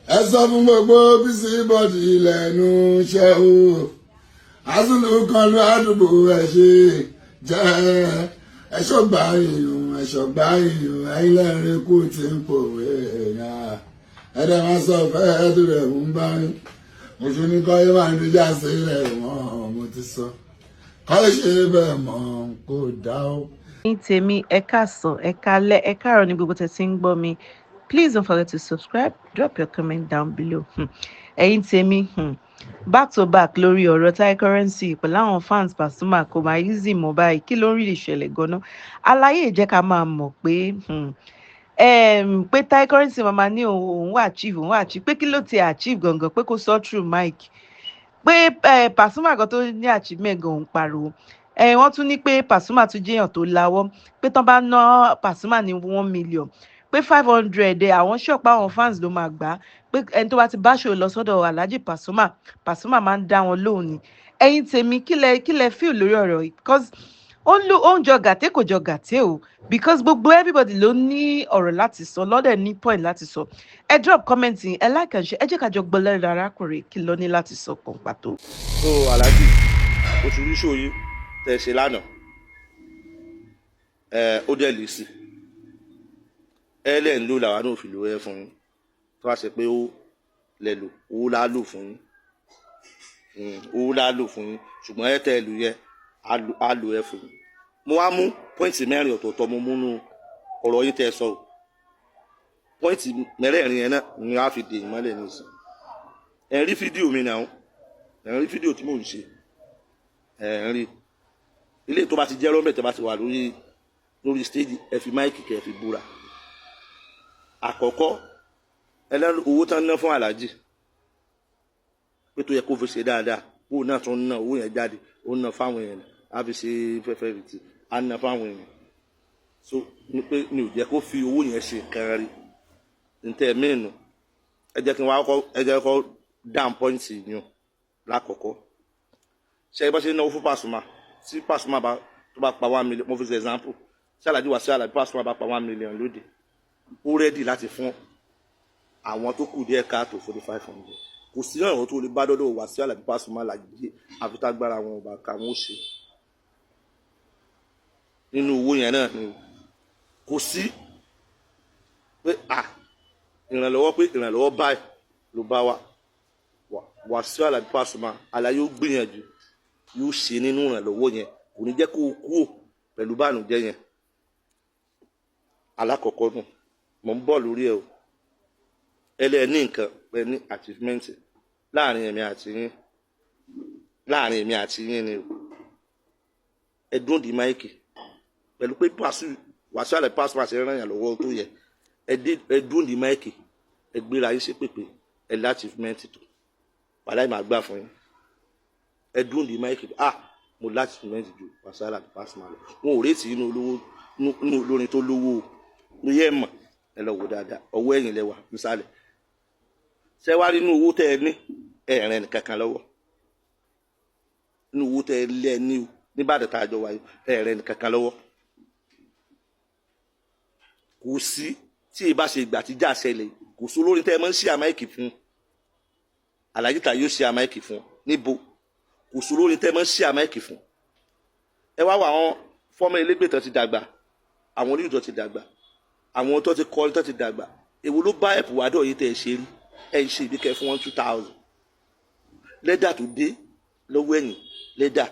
ẹ sọ fún gbogbo bísí bọ́dì lẹ́nu iṣẹ́ o àtúntò kan ló àdúgbò ẹ ṣe jẹ́ ẹ̀ṣọ́gbà èèyàn ẹ̀yìn lẹ́rìn kú ti ń pòwe èèyàn ẹ̀dẹ̀ máa sọ fẹ́ ẹ̀dùn rẹ̀ ń bá rí mo fi ní kọ́ yé máa ń díjà sílẹ̀ wọ́n mo ti sọ kọ́ ṣe bẹ́ẹ̀ mọ́ kó dá o. ní tèmi ẹ káàsán ẹ káalẹ́ ẹ káàárọ̀ ní gbogbo tẹ́ tí ń gbọ́ mi. Please don't forget to subscribe, drop your comment down below. Ẹ̀yin tèmi, back to back lórí ọ̀rọ̀ Tai Currency pẹ̀lú àwọn fans Pasuma kò máa easy mọ́ báyìí kí ló ń rí ìṣẹ̀lẹ̀ gan-an. Àlàyé jẹ́ ká máa mọ̀ pé Tai Currency máa ní òun wà achieve pé kí ló ti achieve gangan pé kó sọ through mic pé Pasuma gan tó ní achievement gan òun pariwo. Wọ́n tún ní pé Pasuma tún jẹ́yàn tó láwọ́ pé tán bá ná Pasuma ní 1 million pé 500 àwọn ṣọ̀pá àwọn fans ló máa gbà pé ẹni tó bá ti báṣọ lọ sọ́dọ̀ Alhaji Pasuma máa ń dá wọn lóhùn ni. Ẹ̀yin tèmi kí lẹ feel lórí ọ̀rọ̀ yìí because ó ń jọ gàtẹ́ kò jọ gàtẹ́ o because gbogbo everybody ló ní ọ̀rọ̀ láti sọ lọ́dẹ̀ ní point láti sọ. Ẹ drop comment yín ẹ like and share ẹ jẹ́ ká jọ gbọ́ lẹ́nu arákùnrin kí ló ní láti sọ pọ̀ pàtó. so Alhaji oṣù ríṣò yìí tẹ̀ ṣe lánàá ó dẹ̀ lè sí lẹ́yìn ló làwọn náà fi lò ẹ́ fún yín tó wá ṣe pé ó lẹ lò owó lá lò fún yín ṣùgbọ́n ẹ tẹ́ ẹ lò yẹ á lò ẹ fún yín. mo wá mú pọ́ìntì mẹ́rin ọ̀tọ̀ọ̀tọ̀ mo múnú ọ̀rọ̀ yín tẹ́ ẹ sọ pọ́ìntì mẹ́rẹ̀ẹ̀rin yẹn náà ni wọ́n á fi dè ìmọ́lẹ̀ ní ìsìn. ẹ̀ ń rí fídíò mi náà ẹ̀ ń rí fídíò tí mò ń ṣe ẹ̀ ń rí ilé tó bá ti jẹ́ rọ́mẹ̀ tẹ́ bá ti wà lórí stage ẹ fi máìkì kẹ́ ẹ fi búra. Àkọ́kọ́ ẹlẹ́nu owó tán ná fún Alhaji pé tó yẹ kó fi ṣe dáadáa owó náà tún ná owó yẹn jáde ó ná fáwọn èèyàn á fi ṣe fẹ́fẹ́ rìtì á ná fáwọn èèyàn so ní pé ní ò jẹ́ kó fi owó yẹn ṣe nǹkan rí ntẹ̀ mẹ́nu ẹ jẹ́ kí n wá kọ́ down point yìí lákọ̀ọ́kọ́ ṣe é bá ṣe náwó fún Pasuma tí Pasuma tó bá pa 1 million mo fi ṣe example ṣé Alhaji wá sí Alhaji Pasuma bá pa 1 million lóde ó rẹ́dì láti fún àwọn tó kù díẹ̀ káàtó 4,500 kò sí ọ̀rọ̀ tó lè bá dọ́dọ̀ wá sí Alhaji Pasuma láyé àfitágbára wọn ọba ká wọn ó ṣe nínú owó yẹn náà ni kò sí pé ìrànlọ́wọ́ báyìí ló bá wá sí Alhaji Pasuma Alhaji ó gbìyànjú yóò ṣe nínú ìrànlọ́wọ́ yẹn kò ní jẹ́ kó o kúrò pẹ̀lú bànújẹ́ yẹn alákọ̀ọ́kọ́ nù mo ń bọ̀ lórí ẹ o ẹlẹ́ni nǹkan pẹ̀ ní achievement láàrin èmi àti yín ni o ẹdún di máìkì pẹ̀lú pé Wasiu Alhaji Pasuma ṣe rán yàn lọ́wọ́ tó yẹ ẹdún di máìkì ẹgbéra yín sí pèpè ẹ ní achievement tó wàláì máa gbà fún yín ẹdún di máìkì mo láti achievement ju Wasiu Alhaji Pasuma lọ wọn ò retí inú olórin tó lówó o ló yẹ mọ̀ ẹ lọ wò dáadáa ọwọ́ ẹ̀yìn lẹ́wà nísàlẹ̀ ṣé wá rí inú owó tẹ́ ẹ ní ẹ̀rìn nìkankan lọ́wọ́ inú owó tẹ́ ẹ lé ẹ ní o nígbàdàn tá a jọ wáyé ẹ̀rìn nìkankan lọ́wọ́ kò sí tí ì bá ṣe ìgbà tí jà ṣẹlẹ̀ kò sí olórin tẹ́ ẹ máa ń ṣe àmáìkì fún Alhaji ta yóò ṣe àmáìkì fún níbo kò sí olórin tẹ́ ẹ máa ń ṣe àmáìkì fún ẹ wá wà àwọn fọ́mọ ẹlẹ́gbẹ̀ẹ́ tó ti dàgbà àwọn onílù tó ti dàgbà àwọn tó ti kọ́ tó ti dàgbà èwo ló bá ẹ̀pù wádọ̀ yìí tẹ̀ ṣe rí ẹ̀ ń ṣe ìbí kẹ́ fún 2,000 lẹ́dà tó dé lọ́wọ́ ẹ̀yìn lẹ́dà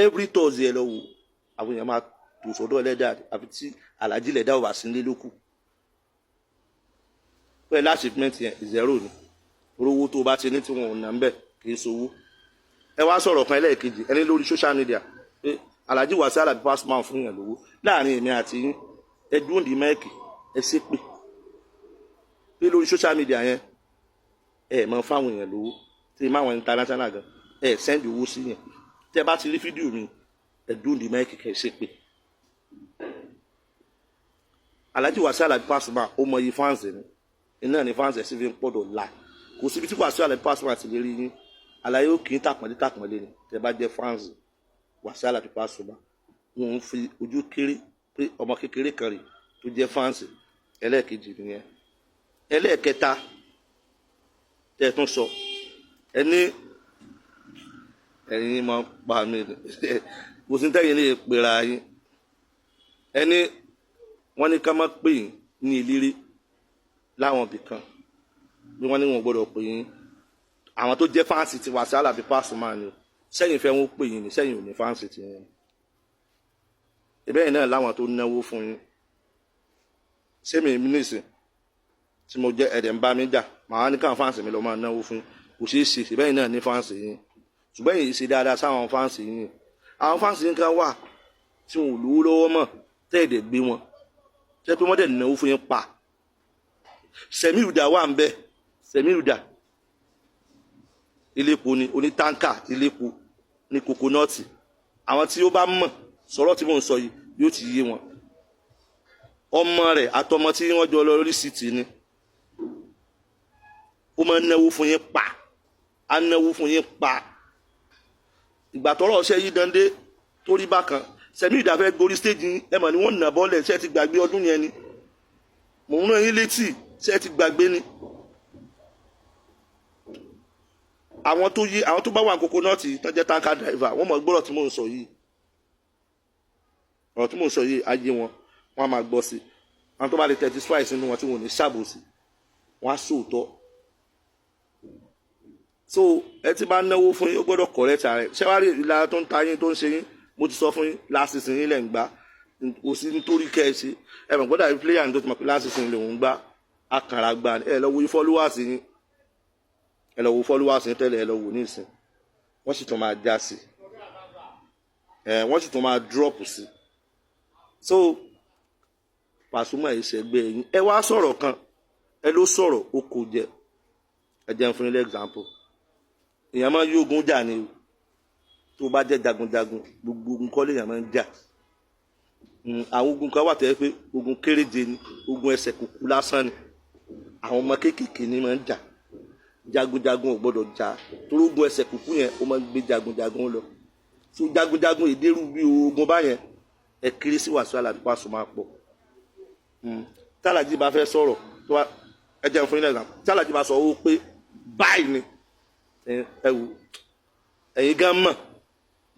every Thursday ẹ lọ wò àwọn èèyàn máa tò sọ́dọ̀ lẹ́dà àfi tí Alhaji lẹ́dà ò bá sí nílé lókù pẹ̀lú achievement yẹn 0 ni orówó tó bá ti ní tí wọn ò ná ń bẹ̀ kì í sowó. ẹ wá sọ̀rọ̀ kan ẹlẹ́ẹ̀kejì ẹni lórí social media pé Alhaji Wasiu Alhaji Pasuma fún yàn lówó láàrin èmi àti yín ẹ dúró di máìkì ẹ ṣe pé lórí social media yẹn ẹ mọ fáwọn èèyàn lówó tí ì máwọn international gan ẹ sẹ́ndì owó sí yẹn tẹ bá ti rí fídíò mi ẹ dúró di máìkì kẹ ẹ ṣe pé Alhaji Wasiu Alhaji Pasuma ó mọ iye fans ni iná ní fans ẹ sì fi ń pọ̀dọ̀ la kò síbi tí Wasiu Alhaji Pasuma ti lè rí yín àlàyé ó kì í tàpọ̀nlé ni tẹ bá jẹ́ fans Wasiu Alhaji Pasuma wọn ń fi ojú kéré pé ọmọ kékeré kan rè tó jẹ́ fans ẹlẹ́ẹ̀kejì nìyẹn ẹlẹ́ẹ̀kẹta tẹ́ tún sọ ẹni ẹ̀yin máa pa mí kò sí tẹ́yìn lè pera yín ẹni wọ́n ní ká má pè yín ní ìlérí láwọn ibì kan bí wọ́n ní wọn gbọ́dọ̀ pè yín àwọn tó jẹ́ fáǹsì ti Wasiu Alabi Pasuma ni sẹ́yìn fẹ́ wọn pè yín ni sẹ́yìn ò ní fáǹsì ti yín ìbẹ́yìn náà láwọn tó náwó fún yín sẹ́mi nìsín tí mo jẹ́ ẹ̀dẹ̀ ń bá mi jà màá ní káwọn fáǹsì mi lọ máa náwó fún kò ṣeé ṣe ìbẹ́yìn náà ní fáǹsì yín ṣùgbọ́n èyí ṣe dáadáa sáwọn fáǹsì yín àwọn fáǹsì yín kan wà tí wọn ò lówó lọ́wọ́ mọ̀ tẹ́ẹ̀dẹ̀ gbé wọn tẹ́ pé wọ́n dẹ̀ náwó fún yín pa Sẹ̀míùdà wà ń bẹ Sẹ̀míùdà iléepo ni onítáǹkà iléepo ní kokonọ́ọ̀tì àwọn tí ó bá mọ̀ sọ̀rọ̀ tí mò ń sọ yìí yóò ti yé wọn ọmọ rẹ̀ àtọmọ tí wọ́n jọ lọ lórí síìtì ni ó máa ń náwó fún yín pa á náwó fún yín pa ìgbà tọ́rọ̀ ọṣẹ yìí dande tó rí bákan Sẹ̀míùdà fẹ́ gorí stéèjì ẹ mọ̀ ni wọ́n nà bọ́ọ̀lẹ̀ ṣé ti gbàgbé ọdún yẹn ni mò ń rán yín létí ṣé ti gbàgbé ni àwọn tó bá wà ní kokonọ́ọ̀tì tó jẹ́ tanker driver wọ́n mọ̀ gbọ́dọ̀ tí mò ń sọ yìí ọ̀rọ̀ tí mò ń sọ yìí ayé wọn á máa gbọ́ sí àwọn tó bá lè tẹ̀tí strike sínú wọn tí wọn ò ní ṣàbòsí wọn á sòótọ́ so ẹ ti bá náwó fún yín ó gbọ́dọ̀ correct ààrẹ ṣé wàá rí ìlara tó ń ta yín tó ń ṣe yín mo ti sọ fún yín lásìsìn yín lẹ̀ ń gbá kò sí nítorí kẹ́ ẹ ṣe ẹ mọ̀ gbọ́dọ̀ àbí player ní tó ti mọ̀ pé lásìsìn lòún gbá akànrà gbà ẹ lọ wo followers yín ẹ lọ wo followers yín tẹ́lẹ̀ ẹ lọ wò ní ìsìn wọ́n sì tún máa já sí wọ́n sì tún máa drop sí so Pasuma ìṣẹ̀gbẹ́ yín ẹ wá sọ̀rọ̀ kan ẹ ló sọ̀rọ̀ ó kò jẹ ẹ jẹun fún ilé example èèyàn máa ń yógun jà ni o tó bá jẹ́ jagunjagun gbogbo ogun kọ́ lèèyàn máa ń jà àwọn ogun kan wà tẹ́ pé ogun kéréje ni ogun ẹsẹ̀ kúkú lásán ni àwọn ọmọ kéékèèké ni máa ń jà jagunjagun ò gbọ́dọ̀ jà torí ogun ẹsẹ̀ kúkú yẹn ó máa ń gbé jagunjagun lọ so jagunjagun ìdérú bí ogun báyẹn ẹ kiri sí Wasiu Alabi Pasuma pọ̀ tálàjì bá fẹ́ sọ̀rọ̀ tó wá ẹ jẹun fún ilé example tálàjì bá sọ ó pé báyìí ni ẹ wò ẹ̀yin gan mọ̀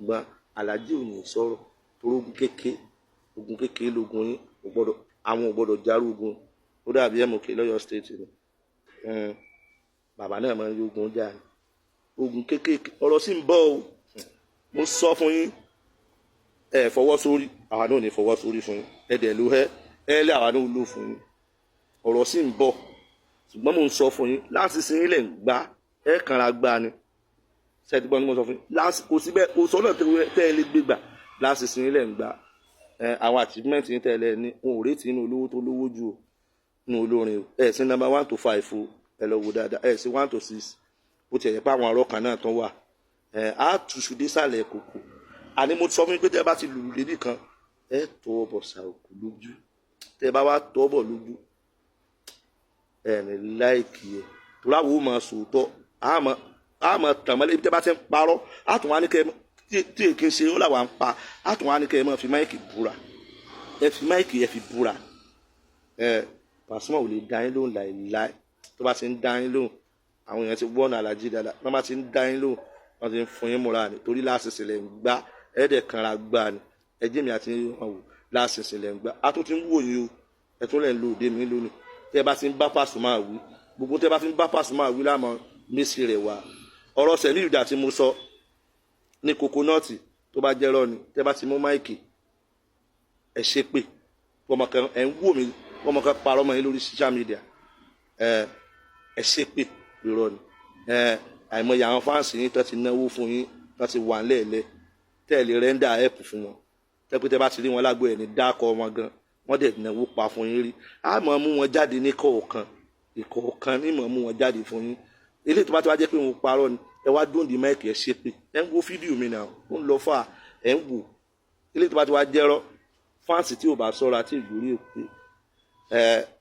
gbọ́n alájì ò ní sọ̀rọ̀ torí ogun kékeré lógun yín àwọn ò gbọ́dọ̀ járú ogun ó dàbí MK lọ́yọ̀ state ni bàbá náà máa ń yógun jà ní ogun kékeré ọ̀rọ̀ sì ń bọ̀ o mo sọ fún yín ẹ fọwọ́ sórí àwa náà ò ní fọwọ́ sórí fún yín ẹ dẹ̀ ló ẹ lé àwa náà lò fún yín ọ̀rọ̀ sì ń bọ̀ ṣùgbọ́n mo ń sọ fún yín láti sin ilẹ̀ ń gbá ẹ kànra gbá ni ṣẹ́ẹ́dúgbọ́n ni mo sọ fún yín kò síbẹ̀ kò sọ náà tẹ́ ẹ lé gbégbà láti sin ilẹ̀ ń gbá àwọn achievement yín tẹ́lẹ̀ ní wọn ò rétí inú olówó tó lówó jù o inú olórin o ẹ̀ sí number 1 to 5 o ẹ lọ wò dáadáa ẹ̀ sí 1 to 6 ó ti ẹ̀yẹ pé àwọn arọ́ kan náà tán wà á tùṣù désàlẹ̀ kòkò àní mo sọ fún yín pé tẹ́ bá ti lùlù lédì kan ẹ tọwọ́ bọ̀ ṣàòkù lójú tẹ́ bá wá tọwọ́ bọ̀ lójú ẹ̀ ní láìkì ẹ̀ tó láwo máa sòótọ́ àmọ́ tàmọ́lé tẹ́ bá ti ń parọ́ àtúnwá ní kẹ́ tí èké ṣe ó làwọn pa àtúnwá ní kẹ́ ẹ máa fi máìkì búra ẹ fi máìkì ẹ fi búra Pasuma ò lè dá yín lóhùn láìláì tó bá ti ń dá yín lóhùn àwọn èèyàn ti wọ́nà alájí dáadáa tó bá ti ń dá yín lóhùn wọ́n ti ń fún yín múra ni torí láàṣìṣe lẹ̀ ń gbá ẹ̀ẹ́dẹ̀ kanra gbá ni ẹjẹ́ mi àti wọn wò láàṣìṣe lẹ̀ ń gbá a tún ti ń wò yín o ẹ tún lẹ̀ ń lo òde mi lónìí tẹ́ bá ti ń bá Pasuma wí gbogbo tẹ́ bá ti ń bá Pasuma wí láàmú mẹ́sì rẹ̀ wá ọ̀rọ̀ Sẹ̀míùdà tí mo sọ ní kokonọ́ọ̀tì tó bá jẹ́ rọ́ ni tẹ́ bá ti mú máìkì ẹ ṣe pé ọmọ kan ẹ ń wò mí ọmọ kan parọ́ mọ́ yín lórí social media ẹ ṣe pé irọ́ ni àìmọye àwọn fáǹsì yín tó ti náwó fún yín tó ti wà lẹ́ẹ̀lẹ́ tẹ́ẹ̀lì rẹ́ńdà ẹ̀pù fún wọn tẹ́pẹ́ tẹ́ bá ti rí wọn lágbo ẹ̀ ní dákọ̀ wọn gan wọ́n dẹ̀ náwó pa fún yín rí á mọ̀ mú wọn jáde ní ìkọ̀ọ̀kan ní mọ̀ mú wọn jáde fún yín eléyìí tó bá ti wá jẹ́ pé wọn parọ́ ni ẹ wá dóńdì máìkì ẹ ṣe pé ẹ ń wo fídíò mi náà ó ń lọ fà ẹ ń wò eléyìí tó bá ti wá jẹ́rọ́ fáǹsì tí ò bá sọ́ra tí ìgbórí òpè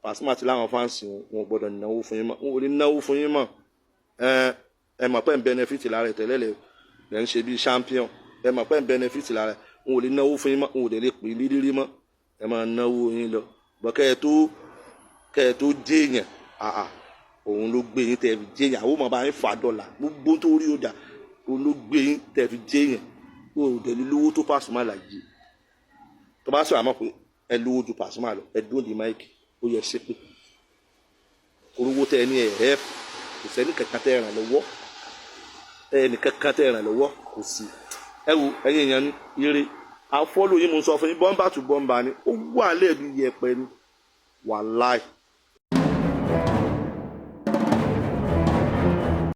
Pasuma ti láwọn fáǹsì wọn gbọ́dọ̀ náwó fún yín mọ́ wọn ò lè náwó fún yín mọ́ ẹ mọ̀ pé ń benefit lára ẹ̀ tẹ́lẹ̀ lẹ́ ń ṣe bíi champion ẹ mọ̀ pé ń benefit lára ẹ̀ wọn ò lè náwó fún yín mọ́ wọn ò lè pè é lírírí mọ́ ẹ máa náwó yín lọ bọ́ kẹ́ ẹ tó déèyàn òun ló gbé yín tẹ́ fi jẹ́yàn àwọn ọmọ bá yín fà dọ́là gbogbo tó rí ọjà òun ló gbé yín tẹ́ fi jẹ́yàn ó dẹ̀lú lówó tó Pasuma Àlàjí tó bá sọ àmọ́ pé ẹ lówó ju Pasuma lọ ẹ dúró di máìkì ó yẹ ṣe pé orúkọ tẹ ní ẹ kò sẹ́ni kankan tẹ́ ràn lọ́wọ́ ẹnì kankan tẹ́ ràn lọ́wọ́ kò sí ẹ wo ẹ̀yin èèyàn ní ire àfọ́lù yín mo sọ fún yín bọ́mbà tù bọ́mbà ni ó wà lẹ́ẹ̀dú yẹpẹ ni wàláì.